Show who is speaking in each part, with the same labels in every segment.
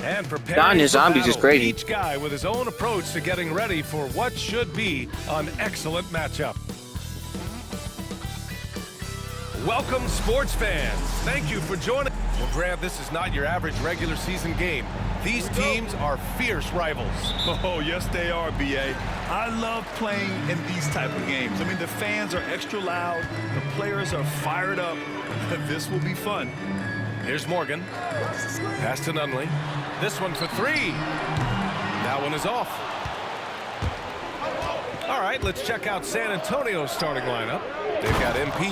Speaker 1: And
Speaker 2: Dying in zombies is crazy.
Speaker 1: Each guy with his own approach to getting ready for what should be an excellent matchup. Welcome, sports fans. Thank you for joining. Well, Grant, this is not your average regular season game. These teams are fierce rivals.
Speaker 3: Oh, yes, they are, B.A. I love playing in these type of games. I mean, the fans are extra loud. The players are fired up. This will be fun.
Speaker 1: Here's Morgan. Pass to Nunley. This one for three. That one is off. All right, let's check out San Antonio's starting lineup. They've got MP,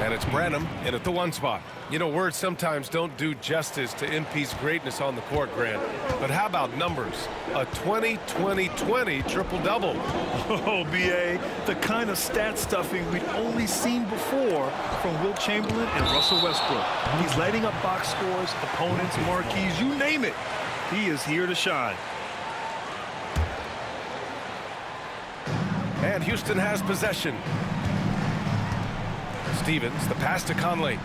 Speaker 1: and it's Branham in at the 1 spot. You know, words sometimes don't do justice to MP's greatness on the court, Grant. But how about numbers? A 20-20-20 triple-double.
Speaker 3: Oh, B.A., the kind of stat stuffing we'd only seen before from Wilt Chamberlain and Russell Westbrook. He's lighting up box scores, opponents, marquees, you name it. He is here to shine.
Speaker 1: And Houston has possession. Stevens, the pass to Conley.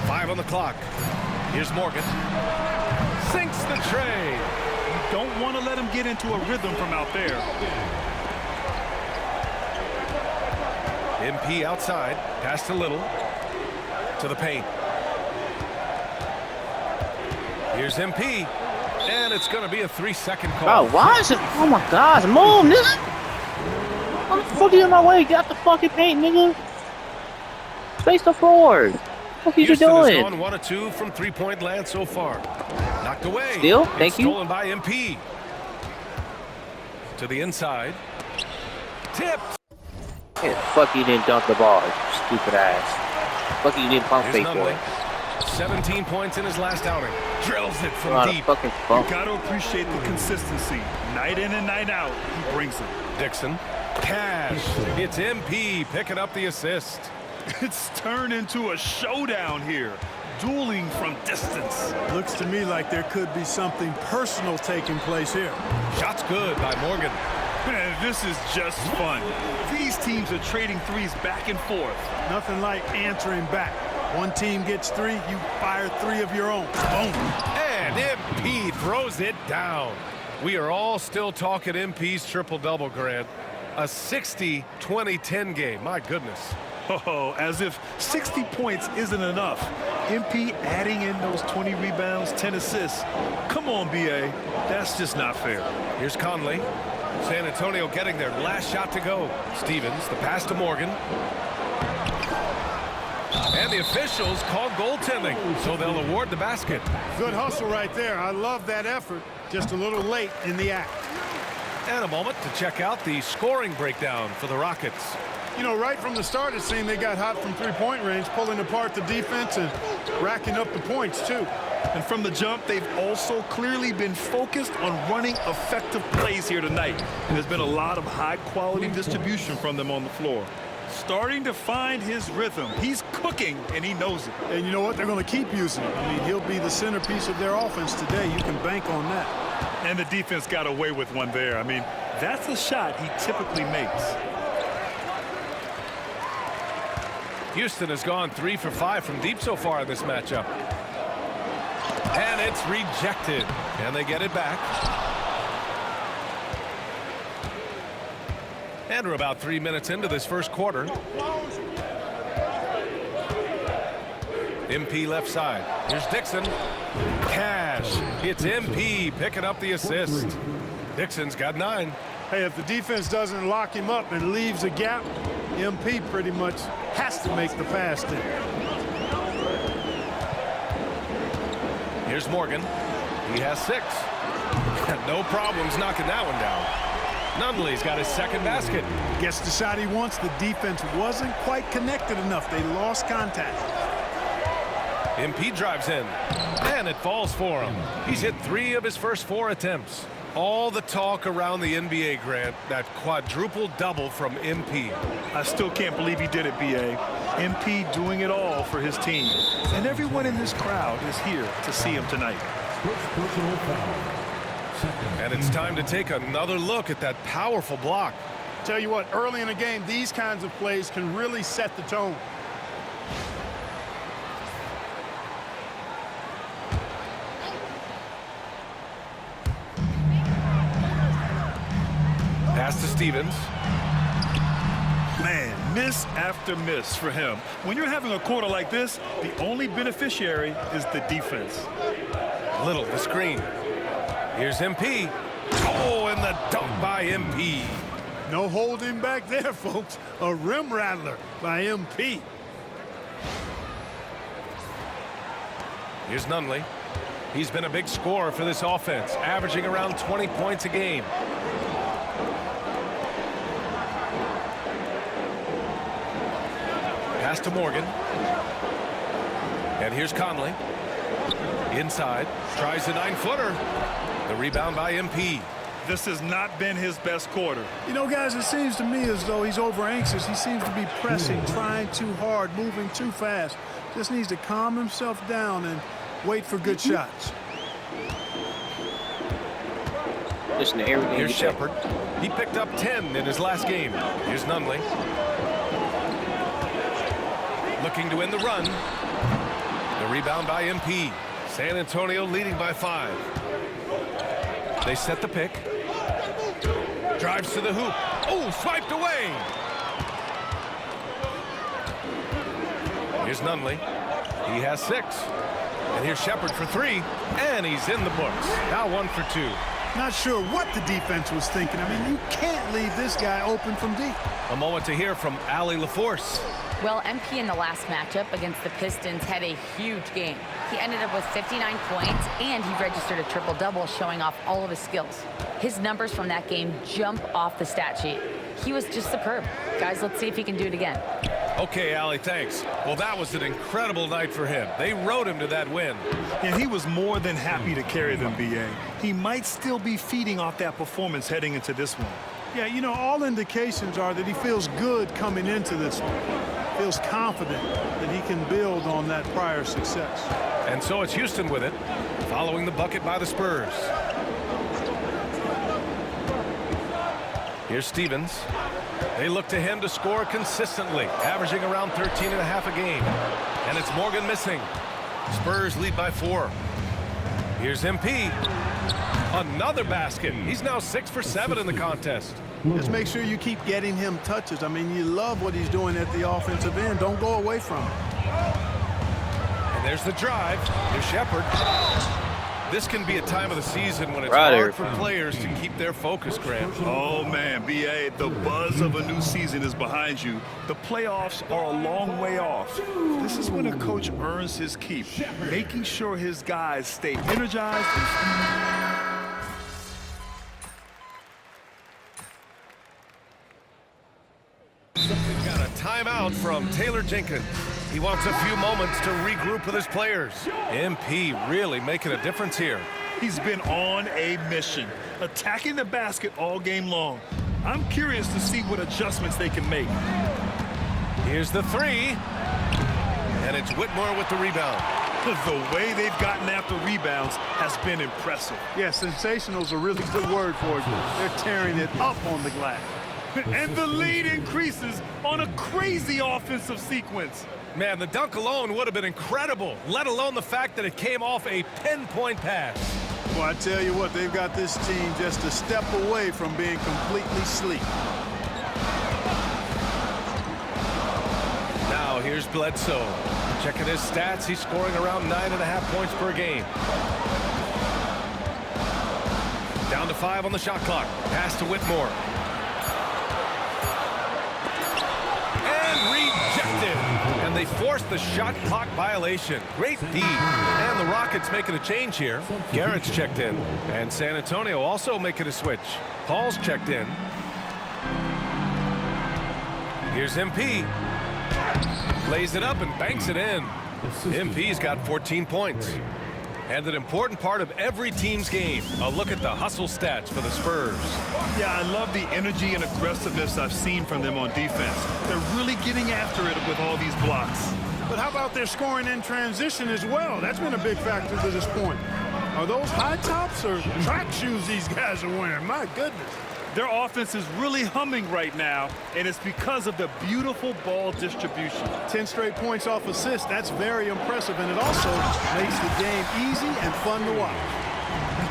Speaker 1: 5 on the clock. Here's Morgan. Sinks the tray.
Speaker 3: You don't want to let him get into a rhythm from out there.
Speaker 1: MP outside. Pass to Little. To the paint. Here's MP. And it's going to be a 3-second call.
Speaker 2: Oh, why is it? Oh my gosh, move, nigga. What the fuck are you in my way? Get out the fucking paint, nigga. Face the floor. What are you
Speaker 1: Houston
Speaker 2: doing?
Speaker 1: has gone 1 of 2 from three-point land so far. Knocked away.
Speaker 2: Still? Thank you.
Speaker 1: Stolen by MP. To the inside. Tipped.
Speaker 2: Yeah, fuck you didn't dunk the ball, stupid ass. Fuck you didn't pump fake boy.
Speaker 1: 17 points in his last outing. Drills it from deep.
Speaker 2: Fucking
Speaker 3: You got to appreciate the consistency. Night in and night out, he brings it.
Speaker 1: Dixon. Cash. It's MP picking up the assist.
Speaker 3: It's turned into a showdown here. Dueling from distance.
Speaker 4: Looks to me like there could be something personal taking place here.
Speaker 1: Shot's good by Morgan.
Speaker 3: Man, this is just fun. These teams are trading threes back and forth.
Speaker 4: Nothing like answering back. One team gets 3, you fire 3 of your own. Boom.
Speaker 1: And MP throws it down. We are all still talking MP's triple-double, Grant. A 60-20-10 game. My goodness.
Speaker 3: Oh, as if 60 points isn't enough. MP adding in those 20 rebounds, 10 assists. Come on, B.A. That's just not fair.
Speaker 1: Here's Conley. San Antonio getting their last shot to go. Stevens, the pass to Morgan. And the officials called goaltending, so they'll award the basket.
Speaker 4: Good hustle right there. I love that effort. Just a little late in the act.
Speaker 1: And a moment to check out the scoring breakdown for the Rockets.
Speaker 4: You know, right from the start, it seemed they got hot from three-point range, pulling apart the defense and racking up the points, too.
Speaker 3: And from the jump, they've also clearly been focused on running effective plays here tonight. And there's been a lot of high-quality distribution from them on the floor. Starting to find his rhythm. He's cooking, and he knows it.
Speaker 4: And you know what? They're going to keep using him. I mean, he'll be the centerpiece of their offense today. You can bank on that.
Speaker 3: And the defense got away with one there. I mean, that's a shot he typically makes.
Speaker 1: Houston has gone 3 for 5 from deep so far in this matchup. And it's rejected. And they get it back. And we're about 3 minutes into this first quarter. MP left side. Here's Dixon. Cash. It's MP picking up the assist. Dixon's got 9.
Speaker 4: Hey, if the defense doesn't lock him up and leaves a gap, MP pretty much has to make the pass there.
Speaker 1: Here's Morgan. He has 6. No problems knocking that one down. Nunley's got his second basket.
Speaker 4: Gets the shot he wants. The defense wasn't quite connected enough. They lost contact.
Speaker 1: MP drives in, and it falls for him. He's hit 3 of his first 4 attempts. All the talk around the NBA, Grant, that quadruple-double from MP.
Speaker 3: I still can't believe he did it, B.A. MP doing it all for his team. And everyone in this crowd is here to see him tonight.
Speaker 1: And it's time to take another look at that powerful block.
Speaker 4: Tell you what, early in the game, these kinds of plays can really set the tone.
Speaker 1: Pass to Stevens.
Speaker 3: Man, miss after miss for him. When you're having a quarter like this, the only beneficiary is the defense.
Speaker 1: Little, the screen. Here's MP. Oh, and the dunk by MP.
Speaker 4: No holding back there, folks. A rim rattler by MP.
Speaker 1: Here's Nunley. He's been a big scorer for this offense, averaging around 20 points a game. Pass to Morgan. And here's Conley. Inside. Tries a 9-footer. The rebound by MP.
Speaker 3: This has not been his best quarter.
Speaker 4: You know, guys, it seems to me as though he's over anxious. He seems to be pressing, trying too hard, moving too fast. Just needs to calm himself down and wait for good shots.
Speaker 2: Listen to everything.
Speaker 1: Here's Shepard. He picked up 10 in his last game. Here's Nunley. Looking to win the run. The rebound by MP. San Antonio leading by 5. They set the pick. Drives to the hoop. Oh, swiped away. Here's Nunley. He has 6. And here's Shepard for 3. And he's in the books. Now 1 for 2.
Speaker 4: Not sure what the defense was thinking. I mean, you can't leave this guy open from deep.
Speaker 1: A moment to hear from Allie LaForce.
Speaker 5: Well, MP in the last matchup against the Pistons had a huge game. He ended up with 59 points, and he registered a triple-double, showing off all of his skills. His numbers from that game jump off the stat sheet. He was just superb. Guys, let's see if he can do it again.
Speaker 1: Okay, Allie, thanks. Well, that was an incredible night for him. They rode him to that win.
Speaker 3: And he was more than happy to carry them, B.A. He might still be feeding off that performance heading into this one.
Speaker 4: Yeah, you know, all indications are that he feels good coming into this one. Feels confident that he can build on that prior success.
Speaker 1: And so it's Houston with it, following the bucket by the Spurs. Here's Stevens. They look to him to score consistently, averaging around 13.5 a game. And it's Morgan missing. Spurs lead by 4. Here's MP. Another basket. He's now 6 for 7 in the contest.
Speaker 4: Just make sure you keep getting him touches. I mean, you love what he's doing at the offensive end. Don't go away from him.
Speaker 1: And there's the drive. Here's Shepard. This can be a time of the season when it's
Speaker 2: Right
Speaker 1: hard
Speaker 2: here.
Speaker 1: for players to keep their focus, Grant.
Speaker 3: Oh, man, B.A., the buzz of a new season is behind you. The playoffs are a long way off. This is when a coach earns his keep, making sure his guys stay energized and...
Speaker 1: Got a timeout from Taylor Jenkins. He wants a few moments to regroup with his players. MP really making a difference here.
Speaker 3: He's been on a mission, attacking the basket all game long. I'm curious to see what adjustments they can make.
Speaker 1: Here's the 3. And it's Whitmore with the rebound.
Speaker 3: The way they've gotten after rebounds has been impressive.
Speaker 4: Yeah, sensational is a really good word for it. They're tearing it up on the glass.
Speaker 3: And the lead increases on a crazy offensive sequence.
Speaker 1: Man, the dunk alone would have been incredible, let alone the fact that it came off a pinpoint pass.
Speaker 4: Well, I tell you what, they've got this team just a step away from being completely asleep.
Speaker 1: Now here's Bledsoe. Checking his stats, he's scoring around 9.5 points per game. Down to 5 on the shot clock. Pass to Whitmore. And rejected. And they forced the shot clock violation. Great D. And the Rockets making a change here. Garrett's checked in. And San Antonio also making a switch. Paul's checked in. Here's MP. Lays it up and banks it in. MP's got 14 points. And an important part of every team's game. A look at the hustle stats for the Spurs.
Speaker 3: Yeah, I love the energy and aggressiveness I've seen from them on defense. They're really getting after it with all these blocks.
Speaker 4: But how about their scoring in transition as well? That's been a big factor to this point. Are those high tops or track shoes these guys are wearing? My goodness.
Speaker 3: Their offense is really humming right now, and it's because of the beautiful ball distribution.
Speaker 4: 10 straight points off assists. That's very impressive, and it also makes the game easy and fun to watch.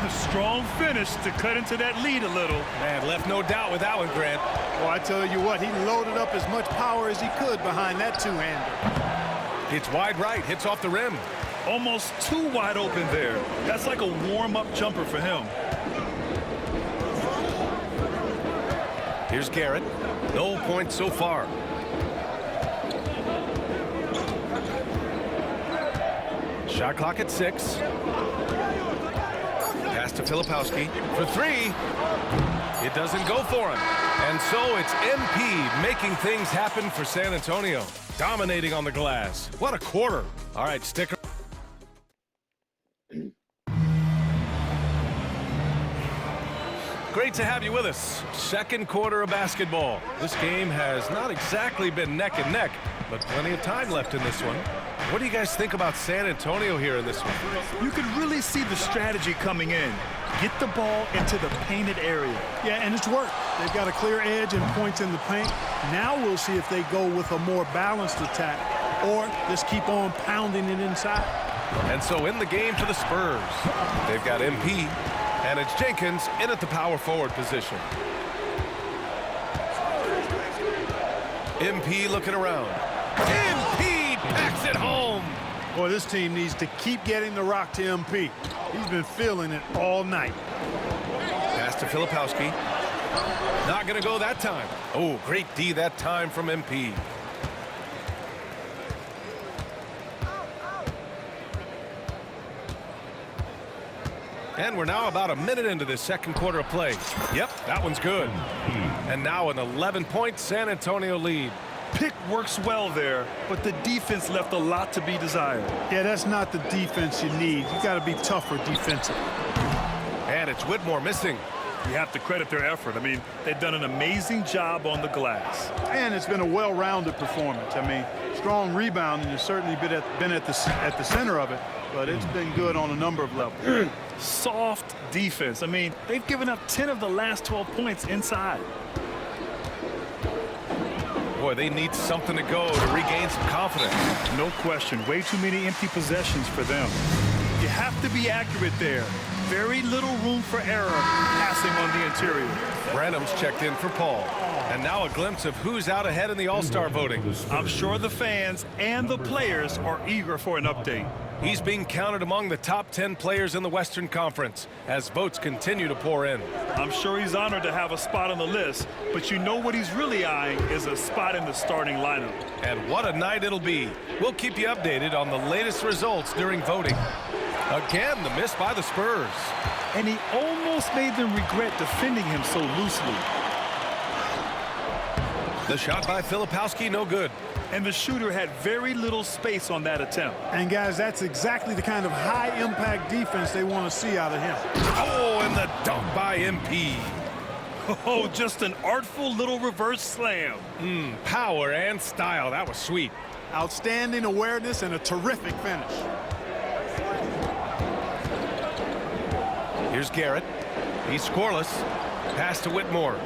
Speaker 3: Strong finish to cut into that lead a little.
Speaker 1: Man, left no doubt with that one, Grant.
Speaker 4: Well, I tell you what, he loaded up as much power as he could behind that two-hander.
Speaker 1: It's wide right, hits off the rim.
Speaker 3: Almost too wide open there. That's like a warm-up jumper for him.
Speaker 1: Here's Garrett. No points so far. Shot clock at 6. Pass to Filipowski for 3. It doesn't go for him. And so it's MP making things happen for San Antonio. Dominating on the glass. What a quarter. All right, stick around. Great to have you with us. Second quarter of basketball. This game has not exactly been neck and neck, but plenty of time left in this one. What do you guys think about San Antonio here in this one?
Speaker 3: You could really see the strategy coming in. Get the ball into the painted area.
Speaker 4: Yeah, and it's worked. They've got a clear edge and points in the paint. Now we'll see if they go with a more balanced attack or just keep on pounding it inside.
Speaker 1: And so in the game for the Spurs, they've got MP, and it's Jenkins in at the power forward position. MP looking around. MP packs it home.
Speaker 4: Boy, this team needs to keep getting the rock to MP. He's been feeling it all night.
Speaker 1: Pass to Filipowski. Not going to go that time. Oh, great D that time from MP. And we're now about a minute into this second quarter of play. Yep, that one's good. And now an 11-point San Antonio lead.
Speaker 3: Pick works well there, but the defense left a lot to be desired.
Speaker 4: Yeah, that's not the defense you need. You got to be tougher defensive.
Speaker 1: And it's Whitmore missing.
Speaker 3: You have to credit their effort. I mean, they've done an amazing job on the glass.
Speaker 4: And it's been a well-rounded performance. I mean, strong rebounding has certainly been at the center of it, but it's been good on a number of levels.
Speaker 3: Soft defense. I mean, they've given up 10 of the last 12 points inside.
Speaker 1: Boy, they need something to go to regain some confidence.
Speaker 3: No question. Way too many empty possessions for them. You have to be accurate there. Very little room for error passing on the interior.
Speaker 1: Branham's checked in for Paul. And now a glimpse of who's out ahead in the All-Star voting.
Speaker 3: I'm sure the fans and the players are eager for an update.
Speaker 1: He's being counted among the top 10 players in the Western Conference as votes continue to pour in.
Speaker 3: I'm sure he's honored to have a spot on the list, but you know what he's really eyeing is a spot in the starting lineup.
Speaker 1: And what a night it'll be. We'll keep you updated on the latest results during voting. Again, the miss by the Spurs.
Speaker 3: And he almost made them regret defending him so loosely.
Speaker 1: The shot by Filipowski, no good.
Speaker 3: And the shooter had very little space on that attempt.
Speaker 4: And guys, that's exactly the kind of high-impact defense they want to see out of him.
Speaker 1: Oh, and the dunk by MP.
Speaker 3: Oh, just an artful little reverse slam.
Speaker 1: Power and style. That was sweet.
Speaker 4: Outstanding awareness and a terrific finish.
Speaker 1: Here's Garrett. He's scoreless. Pass to Whitmore.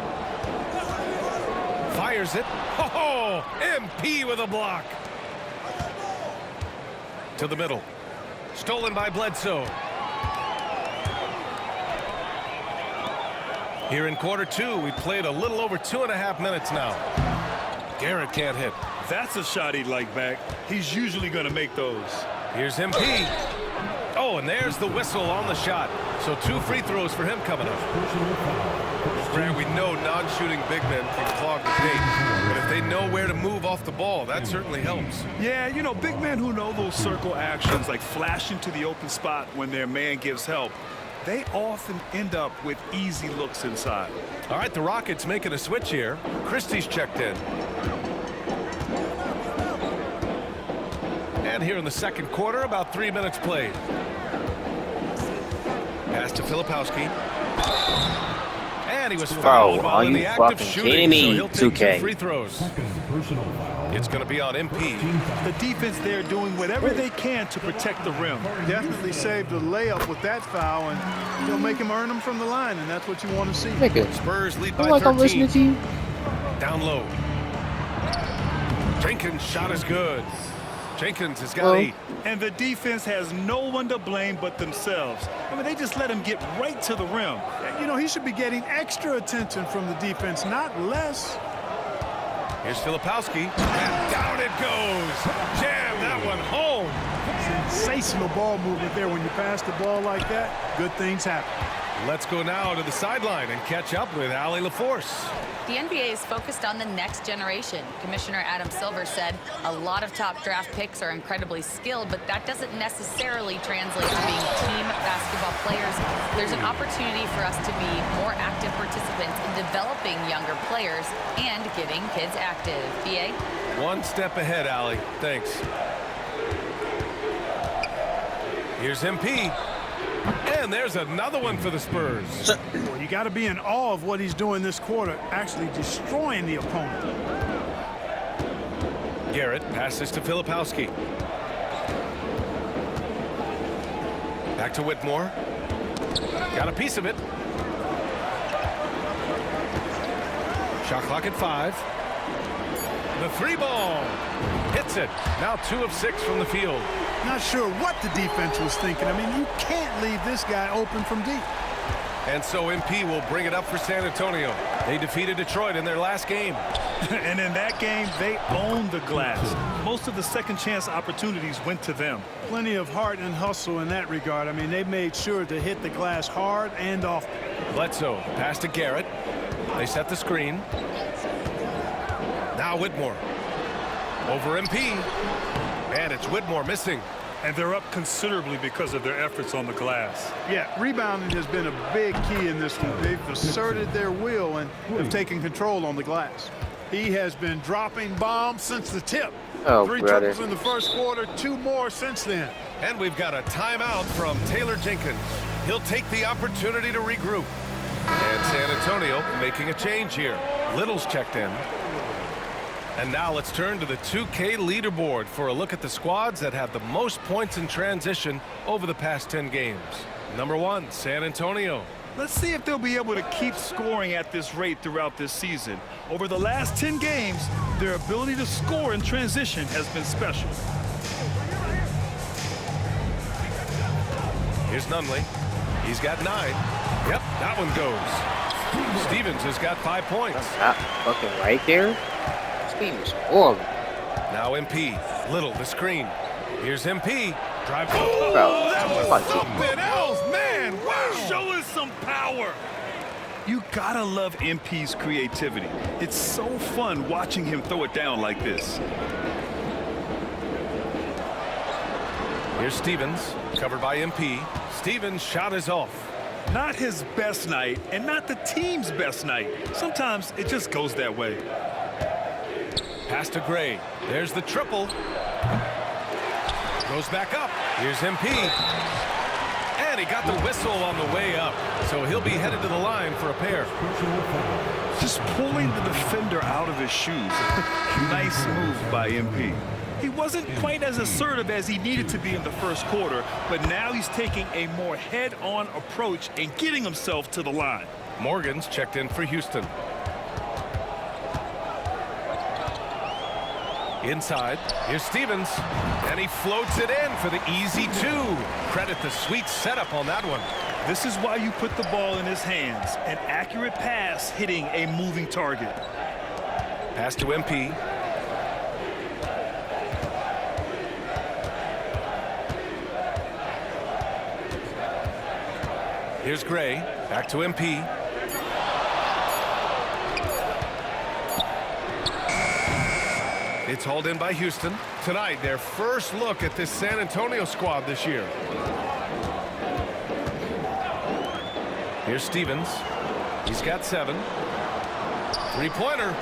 Speaker 1: Fires it. Oh, MP with a block. To the middle. Stolen by Bledsoe. Here in quarter two, we played a little over 2.5 minutes now. Garrett can't hit.
Speaker 3: That's a shot he'd like back. He's usually going to make those.
Speaker 1: Here's MP. Oh, and there's the whistle on the shot. So 2 free throws for him coming up. Grant, we know non-shooting big men can clog the paint, but if they know where to move off the ball, that certainly helps.
Speaker 3: Yeah, you know, big men who know those circle actions, like flashing to the open spot when their man gives help, they often end up with easy looks inside.
Speaker 1: All right, the Rockets making a switch here. Christie's checked in. And here in the second quarter, about 3 minutes played. Pass to Filipowski. And he was fouled while in the act of shooting, so he'll take 2 free throws. It's going to be on MP.
Speaker 3: The defense there doing whatever they can to protect the rim.
Speaker 4: Definitely saved a layup with that foul, and they'll make him earn them from the line, and that's what you want to see.
Speaker 1: Spurs lead by
Speaker 2: like
Speaker 1: 13.
Speaker 2: I'm listening to you.
Speaker 1: Down low. Jenkins' shot is good. Jenkins has got 8.
Speaker 3: And the defense has no one to blame but themselves. I mean, they just let him get right to the rim.
Speaker 4: You know, he should be getting extra attention from the defense, not less.
Speaker 1: Here's Filipowski, and down it goes. Jam that one home.
Speaker 4: Sensational ball movement there when you pass the ball like that. Good things happen.
Speaker 1: Let's go now to the sideline and catch up with Allie LaForce.
Speaker 5: The NBA is focused on the next generation. Commissioner Adam Silver said a lot of top draft picks are incredibly skilled, but that doesn't necessarily translate to being team basketball players. There's an opportunity for us to be more active participants in developing younger players and getting kids active. BA?
Speaker 1: One step ahead, Allie. Thanks. Here's MP. And there's another one for the Spurs.
Speaker 4: Well, you got to be in awe of what he's doing this quarter, actually destroying the opponent.
Speaker 1: Garrett passes to Filipowski. Back to Whitmore. Got a piece of it. Shot clock at 5. The 3 ball. Hits it. Now 2 of 6 from the field.
Speaker 4: Not sure what the defense was thinking. I mean, you can't leave this guy open from deep.
Speaker 1: And so MP will bring it up for San Antonio. They defeated Detroit in their last game.
Speaker 3: And in that game, they owned the glass. Most of the second chance opportunities went to them.
Speaker 4: Plenty of heart and hustle in that regard. I mean, they made sure to hit the glass hard and often.
Speaker 1: Bledsoe pass to Garrett. They set the screen. Now Whitmore. Over MP. And it's Whitmore missing.
Speaker 3: And they're up considerably because of their efforts on the glass.
Speaker 4: Yeah, rebounding has been a big key in this one. They've asserted their will and have taken control on the glass. He has been dropping bombs since the tip.
Speaker 2: Oh,
Speaker 4: 3
Speaker 2: brother.
Speaker 4: triples in the first quarter, 2 more since then.
Speaker 1: And we've got a timeout from Taylor Jenkins. He'll take the opportunity to regroup. And San Antonio making a change here. Little's checked in. And now let's turn to the 2K leaderboard for a look at the squads that have the most points in transition over the past 10 games. Number 1, San Antonio.
Speaker 3: Let's see if they'll be able to keep scoring at this rate throughout this season. Over the last 10 games, their ability to score in transition has been special.
Speaker 1: Here's Nunley. He's got 9. Yep, that one goes. Stevens has got 5 points.
Speaker 2: That fucking right there. Stevens horrible.
Speaker 1: Now MP. Little, the screen. Here's MP. Drive.
Speaker 2: Bro,
Speaker 1: Oh, that was
Speaker 2: what?
Speaker 1: something else, man. Wow.
Speaker 3: Show us some power. You gotta love MP's creativity. It's so fun watching him throw it down like this.
Speaker 1: Here's Stevens, covered by MP. Stevens' shot is off.
Speaker 3: Not his best night, and not the team's best night. Sometimes it just goes that way.
Speaker 1: Pass to Gray. There's the triple. Goes back up. Here's MP. And he got the whistle on the way up. So he'll be headed to the line for a pair.
Speaker 3: Just pulling the defender out of his shoes. Nice move by MP. He wasn't quite as assertive as he needed to be in the first quarter, but now he's taking a more head-on approach and getting himself to the line.
Speaker 1: Morgan's checked in for Houston. Inside, here's Stevens, and he floats it in for the easy 2. Credit the sweet setup on that one.
Speaker 3: This is why you put the ball in his hands. An accurate pass hitting a moving target.
Speaker 1: Pass to MP. Here's Gray, back to MP. It's hauled in by Houston. Tonight, their first look at this San Antonio squad this year. Here's Stevens. He's got 7. 3-pointer.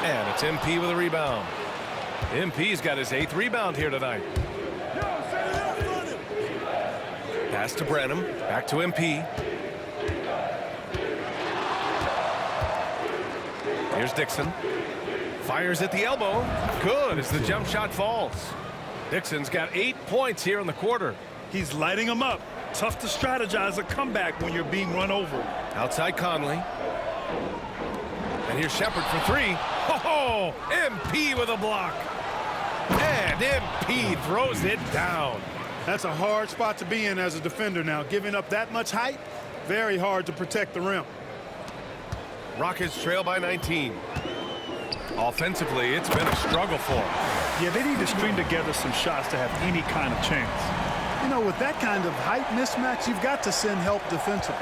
Speaker 1: And it's MP with a rebound. MP's got his 8th rebound here tonight. Pass to Branham. Back to MP. Here's Dixon. Fires at the elbow. Good as the jump shot falls. Dixon's got 8 points here in the quarter.
Speaker 3: He's lighting them up. Tough to strategize a comeback when you're being run over.
Speaker 1: Outside Conley. And here's Shepard for 3. Oh, MP with a block. And MP throws it down.
Speaker 4: That's a hard spot to be in as a defender now. Giving up that much height, very hard to protect the rim.
Speaker 1: Rockets trail by 19. Offensively, it's been a struggle for them.
Speaker 3: Yeah, they need to string together some shots to have any kind of chance.
Speaker 4: You know, with that kind of height mismatch, you've got to send help defensively.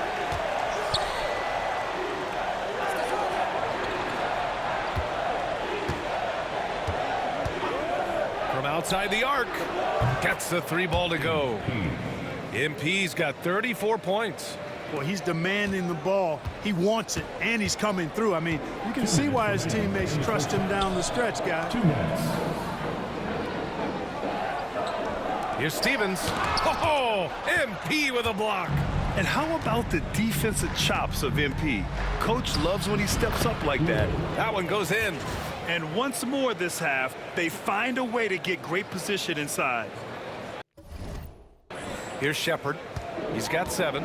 Speaker 1: From outside the arc, gets the 3 ball to go. MP's got 34 points.
Speaker 4: Boy, he's demanding the ball. He wants it, and he's coming through. I mean, you can see why his teammates trust him down the stretch, guys.
Speaker 6: 2 minutes.
Speaker 1: Here's Stevens. Oh, MP with a block.
Speaker 3: And how about the defensive chops of MP? Coach loves when he steps up like that.
Speaker 1: That one goes in.
Speaker 3: And once more this half, they find a way to get great position inside.
Speaker 1: Here's Shepard. He's got 7.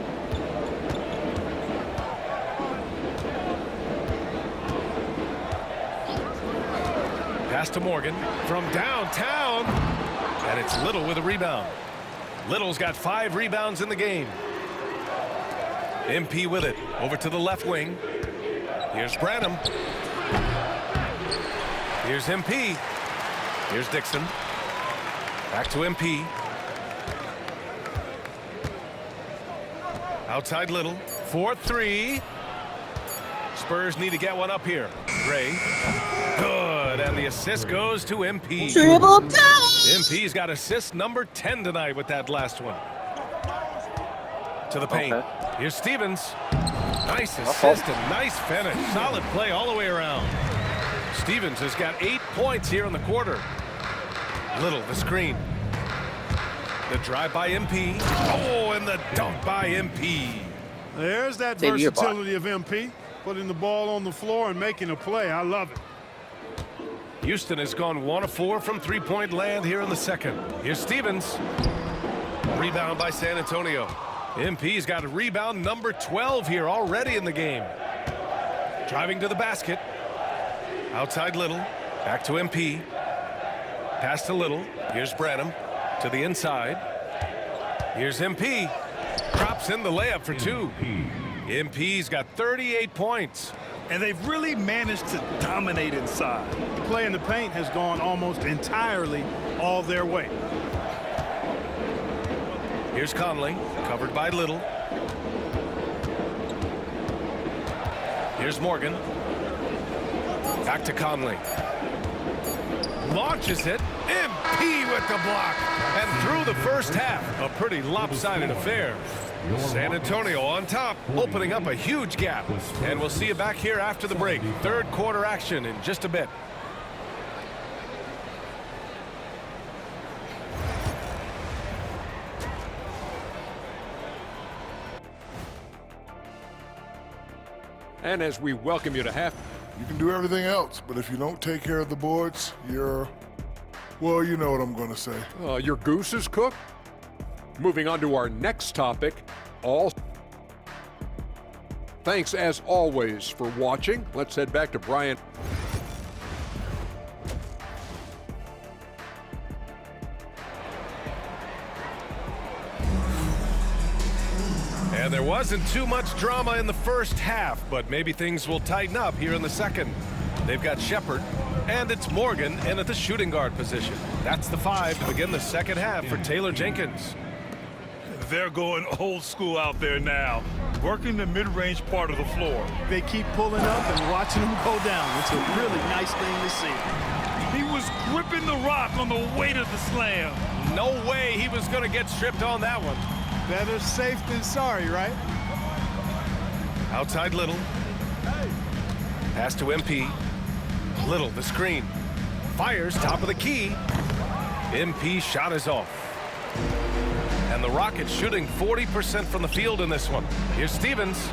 Speaker 1: Pass to Morgan from downtown. And it's Little with a rebound. Little's got 5 rebounds in the game. MP with it. Over to the left wing. Here's Branham. Here's MP. Here's Dixon. Back to MP. Outside Little. 4-3. Spurs need to get one up here. Gray. Good. And the assist goes to MP.
Speaker 2: Triple double.
Speaker 1: MP's got assist number 10 tonight with that last one. To the paint.
Speaker 2: Okay.
Speaker 1: Here's Stevens. Nice assist and nice finish. Solid play all the way around. Stevens has got 8 points here in the quarter. Little, the screen. The drive by MP. Oh, and the dunk by MP.
Speaker 4: There's that
Speaker 2: Save your
Speaker 4: versatility of MP, putting the ball on the floor and making a play. I love it.
Speaker 1: Houston has gone 1 of 4 from three-point land here in the second. Here's Stevens. Rebound by San Antonio. MP's got a rebound number 12 here already in the game. Driving to the basket. Outside Little. Back to MP. Pass to Little. Here's Branham. To the inside. Here's MP. Drops in the layup for 2. MP's got 38 points.
Speaker 3: And they've really managed to dominate inside.
Speaker 4: The play in the paint has gone almost entirely all their way.
Speaker 1: Here's Conley, covered by Little. Here's Morgan. Back to Conley. Launches it. MP with the block. And through the first half, a pretty lopsided affair. San Antonio on top, opening up a huge gap. And we'll see you back here after the break. Third quarter action in just a bit.
Speaker 7: And as we welcome you to half.
Speaker 6: You can do everything else, but if you don't take care of the boards, you're, well, you know what I'm going to say.
Speaker 7: Your goose is cooked. Moving on to our next topic. Thanks as always for watching. Let's head back to Brian.
Speaker 1: And there wasn't too much drama in the first half, but maybe things will tighten up here in the second. They've got Shepard, and it's Morgan in at the shooting guard position. That's the 5 to begin the second half for Taylor Jenkins.
Speaker 3: They're going old school out there now, working the mid-range part of the floor.
Speaker 4: They keep pulling up and watching them go down. It's a really nice thing to see.
Speaker 3: He was gripping the rock on the weight of the slam.
Speaker 1: No way he was going to get stripped on that one.
Speaker 4: Better safe than sorry, right?
Speaker 1: Outside Little. Pass to MP. Little, the screen. Fires, top of the key. MP shot is off. And the Rockets shooting 40% from the field in this one. Here's Stevens.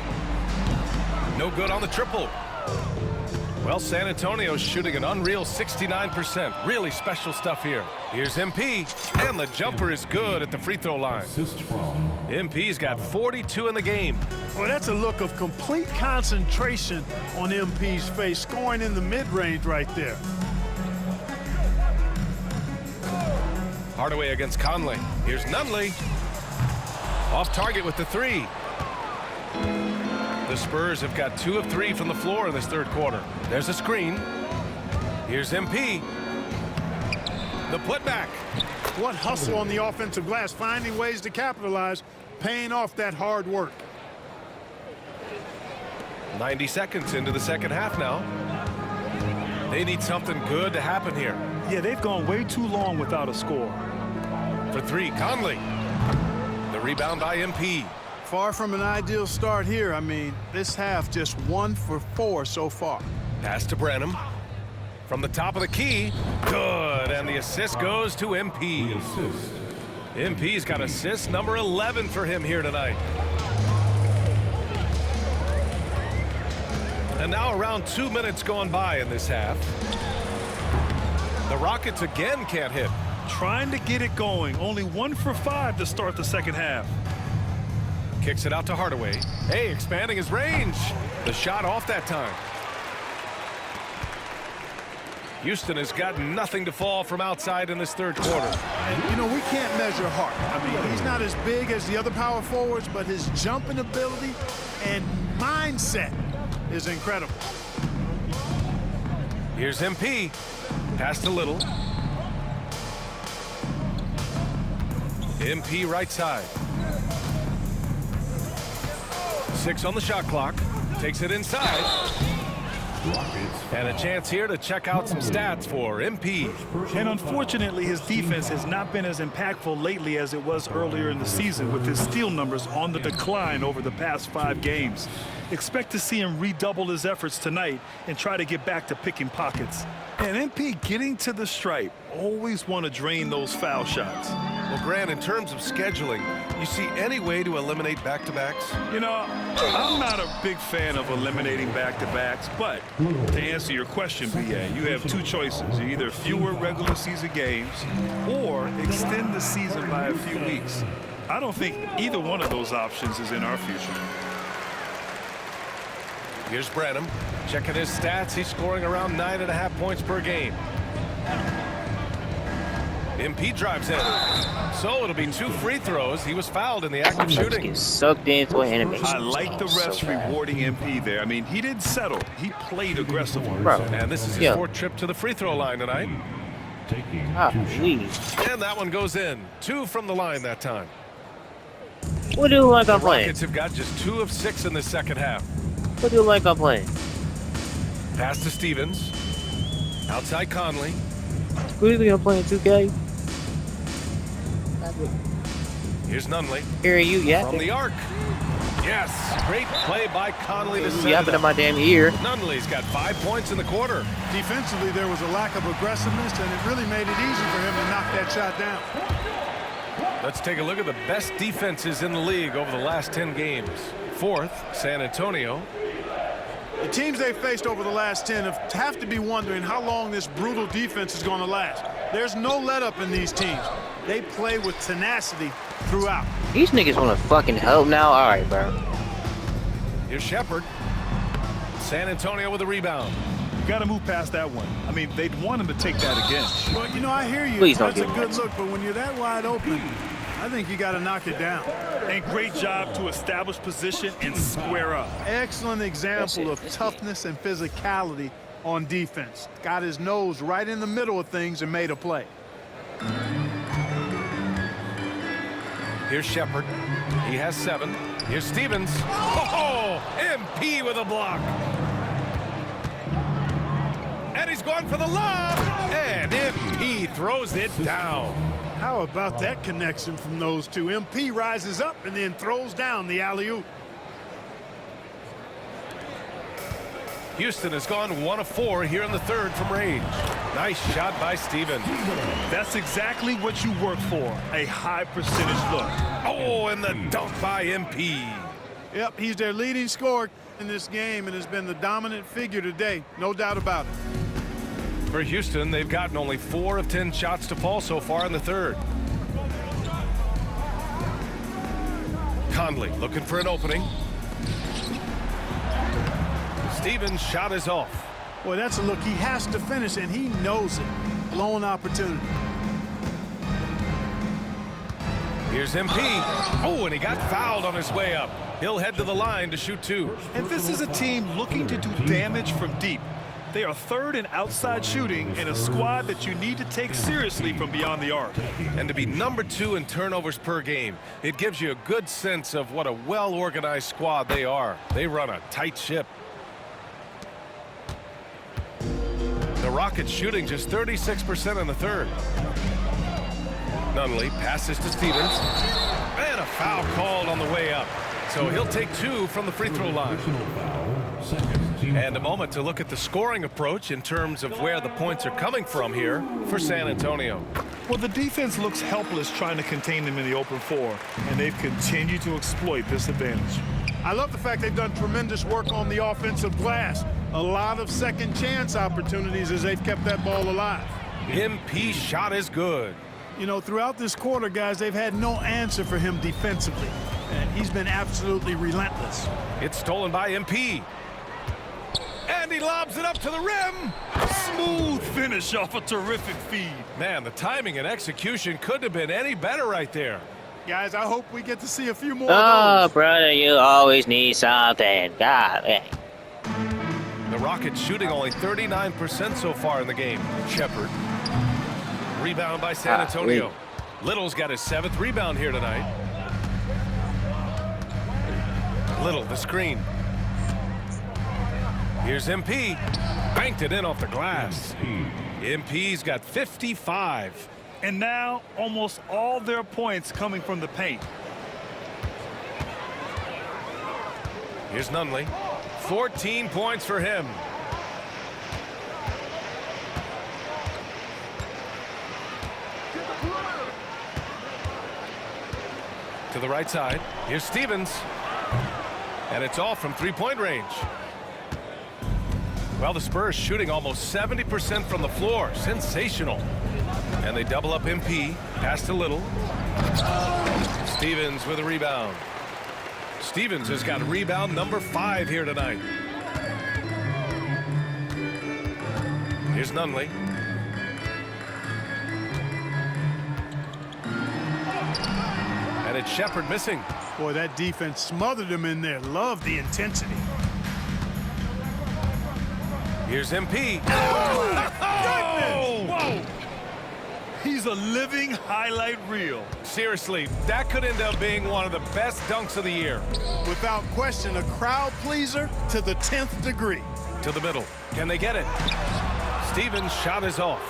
Speaker 1: No good on the triple. Well, San Antonio's shooting an unreal 69%. Really special stuff here. Here's MP, and the jumper is good at the free throw line. MP's got 42 in the game.
Speaker 4: Well, that's a look of complete concentration on MP's face, scoring in the mid-range right there.
Speaker 1: Hardaway against Conley. Here's Nunley. Off target with the three. The Spurs have got 2 of 3 from the floor in this third quarter. There's a screen. Here's MP. The putback.
Speaker 4: What hustle on the offensive glass, finding ways to capitalize, paying off that hard work.
Speaker 1: 90 seconds into the second half now. They need something good to happen here.
Speaker 3: Yeah, they've gone way too long without a score.
Speaker 1: For 3, Conley. The rebound by MP.
Speaker 4: Far from an ideal start here. I mean, this half just 1 for 4 so far.
Speaker 1: Pass to Branham. From the top of the key. Good. And the assist goes to MP. MP's got assist number 11 for him here tonight. And now around 2 minutes gone by in this half. The Rockets again can't hit.
Speaker 3: Trying to get it going. Only 1 for 5 to start the second half.
Speaker 1: Kicks it out to Hardaway. Hey, expanding his range. The shot off that time. Houston has got nothing to fall from outside in this third quarter.
Speaker 4: And, you know, we can't measure Hart. I mean, he's not as big as the other power forwards, but his jumping ability and mindset is incredible.
Speaker 1: Here's MP. Passed a little. MP right side. 6 on the shot clock. Takes it inside. And a chance here to check out some stats for MP.
Speaker 3: And unfortunately, his defense has not been as impactful lately as it was earlier in the season, with his steal numbers on the decline over the past 5 games. Expect to see him redouble his efforts tonight and try to get back to picking pockets. And MP getting to the stripe. Always want to drain those foul shots.
Speaker 1: Well, Grant, in terms of scheduling, you see any way to eliminate back-to-backs?
Speaker 3: You know, I'm not a big fan of eliminating back-to-backs, but to answer your question, BA, you have 2 choices. Either fewer regular season games or extend the season by a few weeks. I don't think either one of those options is in our future.
Speaker 1: Here's Branham. Checking his stats. He's scoring around 9.5 points per game. MP drives in. So it'll be 2 free throws. He was fouled in the act of shooting.
Speaker 2: Get sucked into an animation.
Speaker 3: I like the refs rewarding MP there. I mean, he didn't settle. He played aggressively.
Speaker 2: Bro.
Speaker 1: And this is his 4th trip to the free throw line tonight.
Speaker 2: Please.
Speaker 1: And that one goes in. 2 from the line that time.
Speaker 2: What do you like I'm playing?
Speaker 1: Rockets have got just 2 of 6 in the second half.
Speaker 2: What do you like I'm playing?
Speaker 1: Pass to Stevens. Outside Conley.
Speaker 2: Really, I'm playing 2K.
Speaker 1: Here's Nunley.
Speaker 2: Hearing you
Speaker 1: From
Speaker 2: yapping.
Speaker 1: the arc. Yes. Great play by Conley to
Speaker 2: You
Speaker 1: set it
Speaker 2: yapping in
Speaker 1: up.
Speaker 2: my damn ear.
Speaker 1: Nunley's got 5 points in the quarter.
Speaker 4: Defensively, there was a lack of aggressiveness, and it really made it easy for him to knock that shot down.
Speaker 1: Let's take a look at the best defenses in the league over the last 10 games. 4th, San Antonio.
Speaker 4: The teams they faced over the last 10 have to be wondering how long this brutal defense is going to last. There's no let-up in these teams. They play with tenacity throughout.
Speaker 2: These niggas want to fucking help now? All right, bro.
Speaker 1: Here's Shepard. San Antonio with a rebound.
Speaker 3: You got to move past that one. I mean, they'd want him to take that again.
Speaker 4: Well, you know, I hear you.
Speaker 2: Please don't
Speaker 4: That's a
Speaker 2: give
Speaker 4: good
Speaker 2: me
Speaker 4: look, but when you're that wide open, I think you got to knock it down.
Speaker 3: And great job to establish position and square up.
Speaker 4: Excellent example of toughness and physicality on defense. Got his nose right in the middle of things and made a play.
Speaker 1: Here's Shepard. He has 7. Here's Stevens. Oh, MP with a block. And he's going for the lob. And MP throws it down.
Speaker 4: How about that connection from those two? MP rises up and then throws down the alley-oop.
Speaker 1: Houston has gone 1 of 4 here in the third from range. Nice shot by Stevens.
Speaker 3: That's exactly what you work for, a high percentage look.
Speaker 1: Oh, and the dunk by MP.
Speaker 4: Yep, he's their leading scorer in this game and has been the dominant figure today, no doubt about it.
Speaker 1: For Houston, they've gotten only 4 of 10 shots to fall so far in the third. Conley looking for an opening. Stevens' shot is off.
Speaker 4: Boy, that's a look he has to finish, and he knows it. Blown opportunity.
Speaker 1: Here's MP. Oh, and he got fouled on his way up. He'll head to the line to shoot 2.
Speaker 3: And this is a team looking to do damage from deep. They are third in outside shooting and a squad that you need to take seriously from beyond the arc.
Speaker 1: And to be number 2 in turnovers per game, it gives you a good sense of what a well-organized squad they are. They run a tight ship. The Rockets shooting just 36% in the third. Nunley passes to Stevens. And a foul called on the way up. So he'll take 2 from the free throw line. And a moment to look at the scoring approach in terms of where the points are coming from here for San Antonio.
Speaker 3: Well, the defense looks helpless trying to contain them in the open floor, and they've continued to exploit this advantage.
Speaker 4: I love the fact they've done tremendous work on the offensive glass. A lot of second chance opportunities as they've kept that ball alive.
Speaker 1: MP shot is good.
Speaker 4: You know, throughout this quarter, guys, they've had no answer for him defensively. And he's been absolutely relentless.
Speaker 1: It's stolen by MP. And he lobs it up to the rim.
Speaker 3: Smooth finish off a terrific feed.
Speaker 1: Man, the timing and execution couldn't have been any better right there.
Speaker 4: Guys, I hope we get to see a few more
Speaker 2: Oh,
Speaker 4: of those.
Speaker 2: brother, you always need something. God, hey.
Speaker 1: The Rockets shooting only 39% so far in the game. Shepard. Rebound by San Antonio. Little's got his 7th rebound here tonight. Little, the screen. Here's MP. Banked it in off the glass. MP's got 55.
Speaker 3: And now, almost all their points coming from the paint.
Speaker 1: Here's Nunley. 14 points for him. To the right side. Here's Stevens. And it's off from three-point range. Well, the Spurs shooting almost 70% from the floor. Sensational. And they double up MP. Pass to Little. Stevens with a rebound. Stevens has got rebound number 5 here tonight. Here's Nunley. And it's Shepard missing.
Speaker 4: Boy, that defense smothered him in there. Love the intensity.
Speaker 1: Here's MP.
Speaker 3: Oh! Whoa! He's a living highlight reel.
Speaker 1: Seriously, that could end up being one of the best dunks of the year.
Speaker 4: Without question, a crowd pleaser to the 10th degree.
Speaker 1: To the middle. Can they get it? Stevens' shot is off.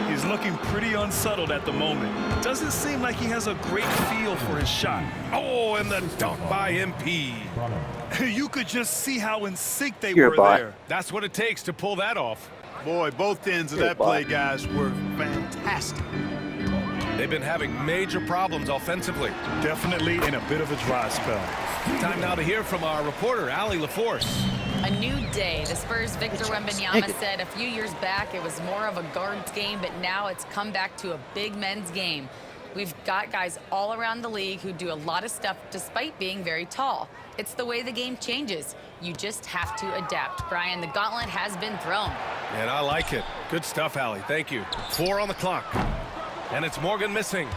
Speaker 3: He's looking pretty unsettled at the moment. Doesn't seem like he has a great feel for his shot.
Speaker 1: Oh, and the dunk by MP.
Speaker 3: You could just see how in sync they
Speaker 2: Your
Speaker 3: were
Speaker 2: bot.
Speaker 3: there.
Speaker 1: That's what it takes to pull that off.
Speaker 4: Boy, both ends of that play, guys, were fantastic.
Speaker 1: They've been having major problems offensively.
Speaker 3: Definitely in a bit of a dry spell.
Speaker 1: Time now to hear from our reporter, Allie LaForce.
Speaker 5: A new day. The Spurs' Victor Wembanyama said a few years back it was more of a guards game, but now it's come back to a big men's game. We've got guys all around the league who do a lot of stuff despite being very tall. It's the way the game changes. You just have to adapt. Brian, the gauntlet has been thrown.
Speaker 1: And I like it. Good stuff, Allie. Thank you. 4 on the clock. And it's Morgan missing.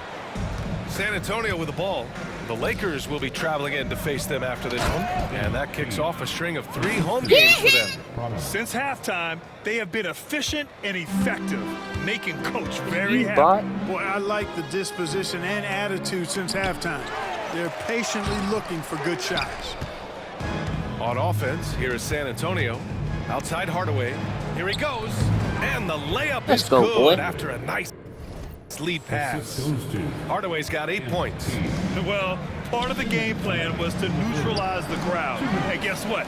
Speaker 1: San Antonio with the ball. The Lakers will be traveling in to face them after this one. And that kicks off a string of 3 home games for them.
Speaker 3: Since halftime, they have been efficient and effective, making Coach very
Speaker 2: You
Speaker 3: happy.
Speaker 2: bot.
Speaker 4: Boy, I like the disposition and attitude since halftime. They're patiently looking for good shots.
Speaker 1: On offense, here is San Antonio. Outside Hardaway. Here he goes. And the layup
Speaker 2: Let's
Speaker 1: is
Speaker 2: go,
Speaker 1: good
Speaker 2: boy.
Speaker 1: after a nice lead pass. Hardaway's got 8 points.
Speaker 3: Well, part of the game plan was to neutralize the crowd. And guess what?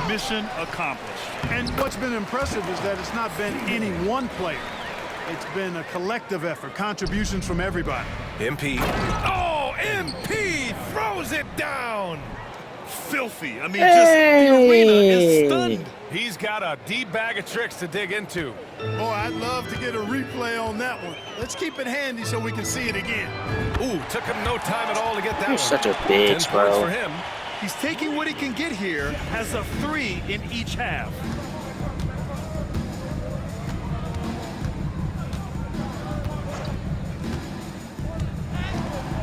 Speaker 3: Mission accomplished.
Speaker 4: And what's been impressive is that it's not been any one player. It's been a collective effort, contributions from everybody.
Speaker 1: MP. Oh, MP throws it down.
Speaker 3: Filthy. I mean, just the arena is stunned.
Speaker 1: He's got a deep bag of tricks to dig into.
Speaker 4: Boy, I'd love to get a replay on that one. Let's keep it handy so we can see it again.
Speaker 1: Ooh, took him no time at all to get that
Speaker 2: You're
Speaker 1: one.
Speaker 2: such a
Speaker 1: 10
Speaker 2: bitch,
Speaker 1: points
Speaker 2: bro.
Speaker 1: for him.
Speaker 3: He's taking what he can get here, has a 3 in each half.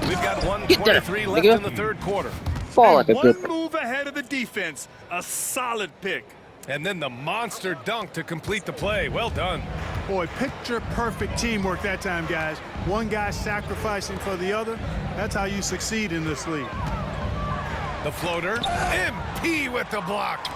Speaker 1: We've got
Speaker 2: Get that,
Speaker 1: 1:23 left
Speaker 2: nigga.
Speaker 1: in the third quarter.
Speaker 2: Fall
Speaker 3: And
Speaker 2: like a good.
Speaker 3: one move ahead of the defense. A solid pick.
Speaker 1: And then the monster dunk to complete the play. Well done.
Speaker 4: Boy, picture-perfect teamwork that time, guys. One guy sacrificing for the other. That's how you succeed in this league.
Speaker 1: The floater. MP with the block.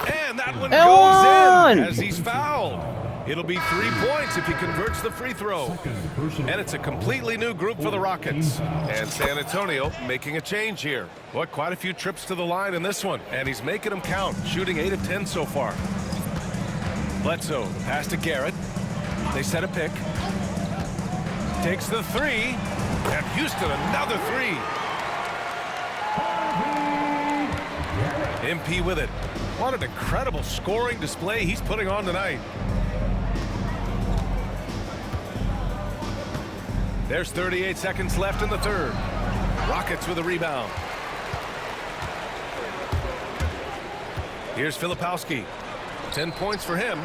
Speaker 1: And that one goes in as he's fouled. It'll be 3 points if he converts the free throw. And it's a completely new group for the Rockets. And San Antonio making a change here. What, quite a few trips to the line in this one. And he's making them count, shooting 8 of 10 so far. Bledsoe, pass to Garrett. They set a pick. Takes the three. And Houston, another three. MP with it. What an incredible scoring display he's putting on tonight. There's 38 seconds left in the third. Rockets with a rebound. Here's Filipowski. 10 points for him.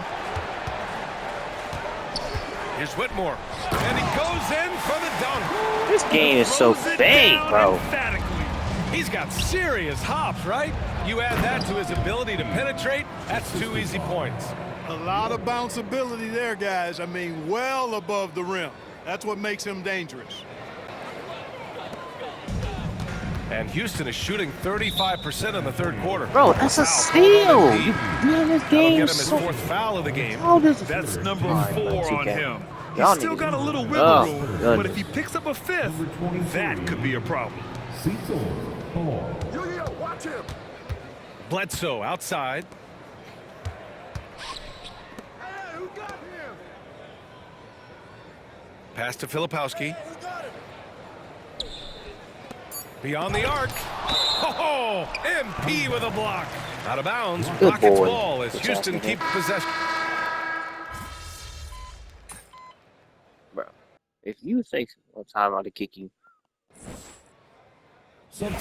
Speaker 1: Here's Whitmore. And he goes in for the dunk.
Speaker 2: This game is so fake, bro.
Speaker 1: He's got serious hops, right? You add that to his ability to penetrate, that's 2 easy points.
Speaker 4: A lot of bounceability there, guys. I mean, well above the rim. That's what makes him dangerous.
Speaker 1: And Houston is shooting 35% in the third quarter.
Speaker 2: Bro, that's a steal. You man, this
Speaker 1: That'll
Speaker 2: game
Speaker 1: get him
Speaker 2: is
Speaker 1: his
Speaker 2: so.
Speaker 1: 4th foul of the game.
Speaker 2: Oh, this is
Speaker 3: That's number 4 on him.
Speaker 2: Y'all
Speaker 3: He's still
Speaker 2: niggas-
Speaker 3: got a little wiggle
Speaker 2: Oh,
Speaker 3: room,
Speaker 2: goodness.
Speaker 3: but if he picks up a 5th, that could be a problem.
Speaker 6: Watch him.
Speaker 1: Bledsoe outside.
Speaker 6: Hey, who got him?
Speaker 1: Pass to Filipowski. Beyond the arc. Oh, MP with a block. Out of bounds.
Speaker 2: Good
Speaker 1: Rockets
Speaker 2: boy.
Speaker 1: ball as
Speaker 2: Good
Speaker 1: Houston
Speaker 2: job,
Speaker 1: keep possession.
Speaker 2: Bro, if you say one time, I'm gonna kick you.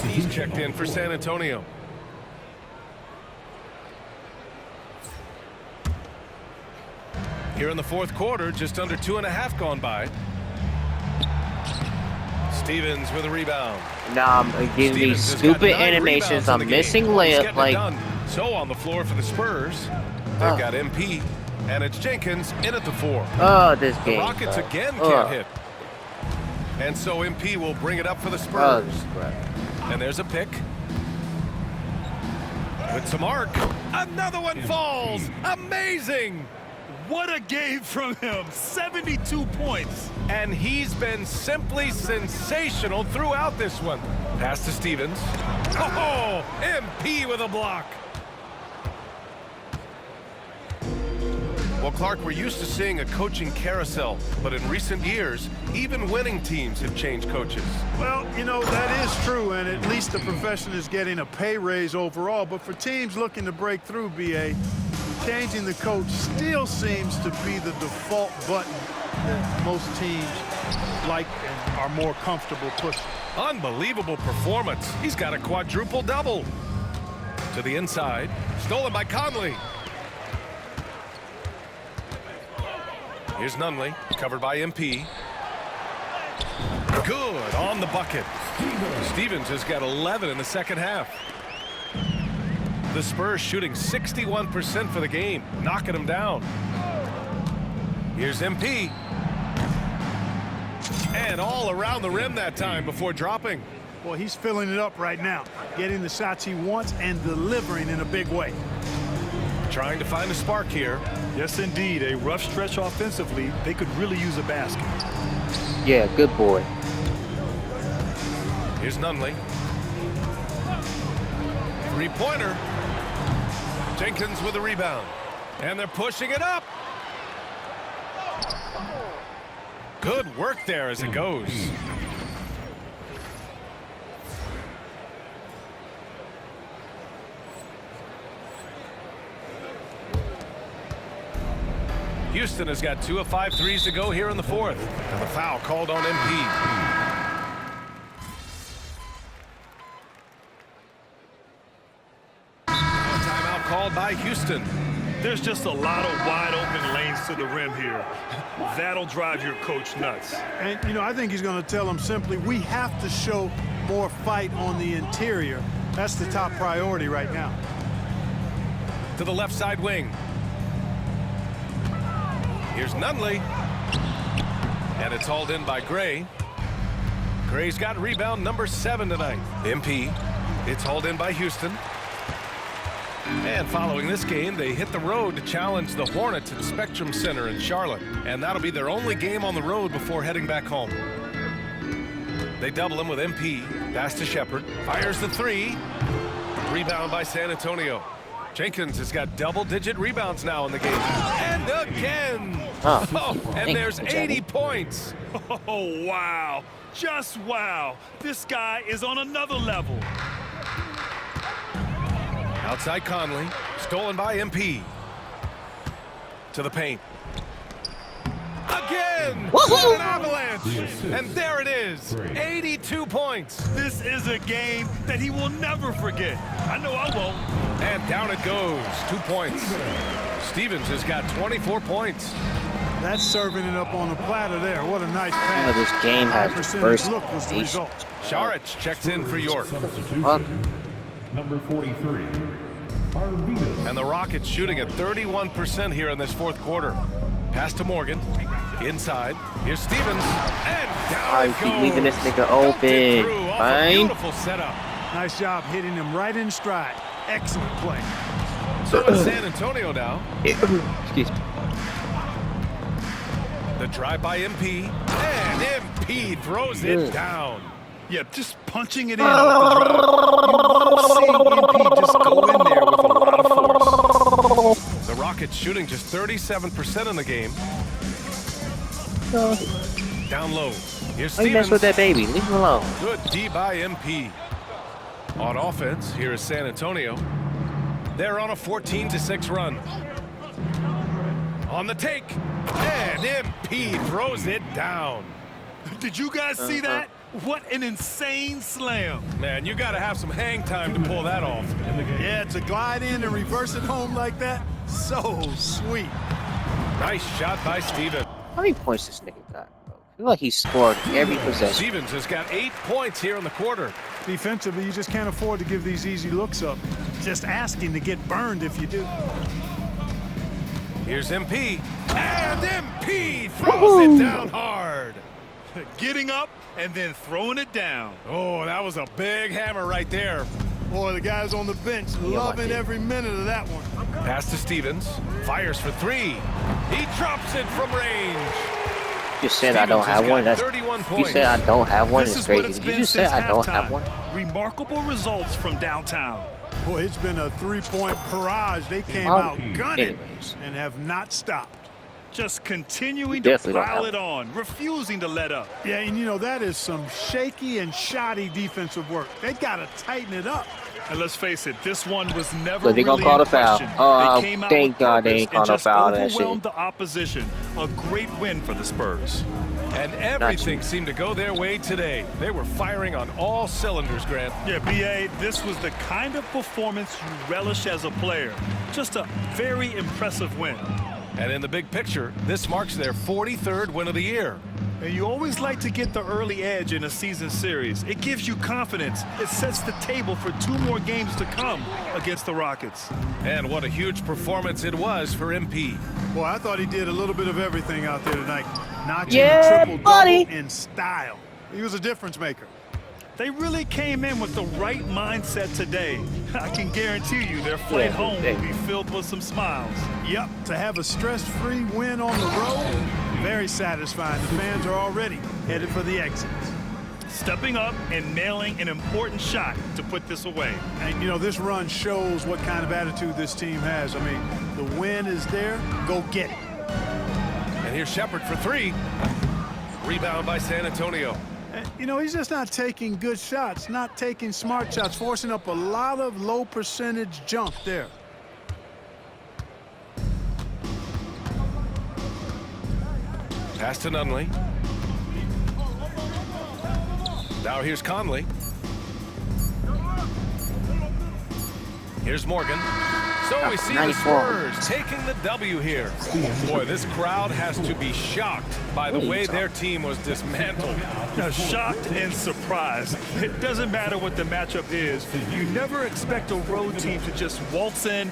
Speaker 1: He's checked in for San Antonio. Here in the fourth quarter, just under 2.5 gone by. Stevens with a rebound.
Speaker 2: Nah, I'm giving these
Speaker 1: Stevens has got
Speaker 2: stupid
Speaker 1: 9
Speaker 2: animations.
Speaker 1: rebounds in
Speaker 2: I'm
Speaker 1: the
Speaker 2: missing
Speaker 1: game. He's
Speaker 2: layup.
Speaker 1: getting it
Speaker 2: Like,
Speaker 1: done. So on the floor for the Spurs, they've got MP, and it's Jenkins in at the 4.
Speaker 2: this
Speaker 1: The
Speaker 2: game.
Speaker 1: Rockets
Speaker 2: bro.
Speaker 1: again can't hit. And so MP will bring it up for the Spurs.
Speaker 2: Bro.
Speaker 1: And there's a pick. With some arc. Another one falls. Amazing.
Speaker 3: What a game from him. 72 points.
Speaker 1: And he's been simply sensational throughout this one. Pass to Stevens. Oh, MP with a block. Well, Clark, we're used to seeing a coaching carousel, but in recent years, even winning teams have changed coaches.
Speaker 4: Well, you know, that is true, and at least the profession is getting a pay raise overall. But for teams looking to break through, BA, changing the coach still seems to be the default button that most teams like and are more comfortable pushing.
Speaker 1: Unbelievable performance. He's got a quadruple-double. To the inside. Stolen by Conley. Here's Nunley, covered by MP. Good on the bucket. Stevens has got 11 in the second half. The Spurs shooting 61% for the game, knocking them down. Here's MP. And all around the rim that time before dropping.
Speaker 4: Boy, he's filling it up right now, getting the shots he wants and delivering in a big way.
Speaker 1: Trying to find a spark here.
Speaker 3: Yes, indeed. A rough stretch offensively. They could really use a basket.
Speaker 2: Yeah, good boy.
Speaker 1: Here's Nunley. Three-pointer. Jenkins with a rebound. And they're pushing it up. Good work there as it goes. Houston has got 2 of 5 threes to go here in the fourth. And the foul called on MP. Timeout called by Houston.
Speaker 3: There's just a lot of wide open lanes to the rim here. That'll drive your coach nuts.
Speaker 4: And, you know, I think he's going to tell them simply, we have to show more fight on the interior. That's the top priority right now.
Speaker 1: To the left side wing. Here's Nunley. And it's hauled in by Gray. Gray's got rebound number 7 tonight. MP. It's hauled in by Houston. And following this game, they hit the road to challenge the Hornets at Spectrum Center in Charlotte. And that'll be their only game on the road before heading back home. They double him with MP. Pass to Shepard. Fires the 3. Rebound by San Antonio. Jenkins has got double-digit rebounds now in the game. And again! And there's 80 points.
Speaker 3: Oh, wow. Just wow. This guy is on another level.
Speaker 1: Outside Conley. Stolen by MP. To the paint. Again! What an avalanche! And there it is. 82 points.
Speaker 3: This is a game that he will never forget. I know I won't.
Speaker 1: And down it goes. 2 points. Stevens has got 24 points.
Speaker 4: That's serving it up on the platter there. What a nice pass.
Speaker 2: You know, this game has first
Speaker 4: look was the result.
Speaker 1: Saric checks in for York.
Speaker 8: Number 43.
Speaker 1: And the Rockets shooting at 31% here in this fourth quarter. Pass to Morgan. Inside. Here's Stevens. And down
Speaker 2: I
Speaker 1: it
Speaker 2: keep
Speaker 1: goes.
Speaker 2: leaving this nigga open. Fine.
Speaker 1: Beautiful setup.
Speaker 4: Nice job hitting him right in stride. Excellent play.
Speaker 1: So it's San Antonio now.
Speaker 2: Excuse me.
Speaker 1: The drive by MP. And MP throws it down.
Speaker 3: Yeah, just punching it in off the drive. You love seeing MP just go in there with a lot of force.
Speaker 1: The Rockets shooting just 37% in the game. Down low. Here's
Speaker 2: Why you mess
Speaker 1: Stevens.
Speaker 2: with that baby? Leave him alone.
Speaker 1: Good D by MP. On offense, here is San Antonio. They're on a 14-6 run. On the take. And MP throws it down.
Speaker 3: Did you guys see that? What an insane slam.
Speaker 1: Man, you got to have some hang time to pull that off.
Speaker 4: Yeah, to glide in and reverse it home like that, so sweet.
Speaker 1: Nice shot by Stevens.
Speaker 2: How many points this nigga got, bro? I feel like he scored every possession.
Speaker 1: Stevens has got 8 points here in the quarter.
Speaker 4: Defensively, you just can't afford to give these easy looks up. Just asking to get burned if you do.
Speaker 1: Here's MP. And MP throws it down hard.
Speaker 3: Getting up and then throwing it down.
Speaker 1: Oh, that was a big hammer right there.
Speaker 4: Boy, the guys on the bench loving every minute of that one.
Speaker 1: Pass to Stevens. Fires for 3. He drops it from range.
Speaker 2: You said I don't have one. That's
Speaker 1: 31
Speaker 2: you
Speaker 1: points.
Speaker 2: said I don't have one.
Speaker 3: This
Speaker 2: It's
Speaker 3: is what
Speaker 2: crazy.
Speaker 3: it's
Speaker 2: Did you
Speaker 3: been
Speaker 2: just say
Speaker 3: since
Speaker 2: I don't have
Speaker 3: halftime.
Speaker 2: one?
Speaker 3: Remarkable results from downtown.
Speaker 4: Boy, it's been a three-point barrage. They came
Speaker 2: Oh,
Speaker 4: out gunning
Speaker 2: anyways.
Speaker 4: and have not stopped.
Speaker 3: Just continuing to
Speaker 2: Definitely don't
Speaker 3: pile
Speaker 2: have
Speaker 3: it on, refusing to let up.
Speaker 4: Yeah, and you know, that is some shaky and shoddy defensive work. They got to tighten it up.
Speaker 3: And let's face it, this one was never
Speaker 2: So they
Speaker 3: really
Speaker 2: gonna call
Speaker 3: in
Speaker 2: the foul.
Speaker 3: question.
Speaker 2: Oh,
Speaker 3: They came out
Speaker 2: thank
Speaker 3: with
Speaker 2: God they
Speaker 3: purpose
Speaker 2: ain't call
Speaker 3: and
Speaker 2: no
Speaker 3: just
Speaker 2: foul that shit.
Speaker 3: overwhelmed the opposition. A great win for the Spurs.
Speaker 1: And everything seemed to go their way today. They were firing on all cylinders, Grant.
Speaker 3: Yeah, B.A., this was the kind of performance you relish as a player. Just a very impressive win.
Speaker 1: And in the big picture, this marks their 43rd win of the year.
Speaker 3: And you always like to get the early edge in a season series. It gives you confidence. It sets the table for 2 more games to come against the Rockets.
Speaker 1: And what a huge performance it was for MP.
Speaker 4: Boy, I thought he did a little bit of everything out there tonight. Notching
Speaker 2: Yeah,
Speaker 4: a triple-double
Speaker 2: buddy.
Speaker 4: in style. He was a difference maker.
Speaker 3: They really came in with the right mindset today. I can guarantee you their flight home will be filled with some smiles.
Speaker 4: Yep, to have a stress-free win on the road, very satisfying. The fans are already headed for the exits.
Speaker 3: Stepping up and nailing an important shot to put this away.
Speaker 4: And, you know, this run shows what kind of attitude this team has. I mean, the win is there. Go get it.
Speaker 1: And here's Shepard for 3. Rebound by San Antonio.
Speaker 4: And, you know, he's just not taking good shots, not taking smart shots, forcing up a lot of low-percentage jump there.
Speaker 1: Pass to Nunley. Now here's Conley. Here's Morgan. So we see the
Speaker 2: 94.
Speaker 1: Spurs taking the W here. Boy, this crowd has to be shocked by the way their team was dismantled.
Speaker 3: Now, shocked and surprised. It doesn't matter what the matchup is. You never expect a road team to just waltz in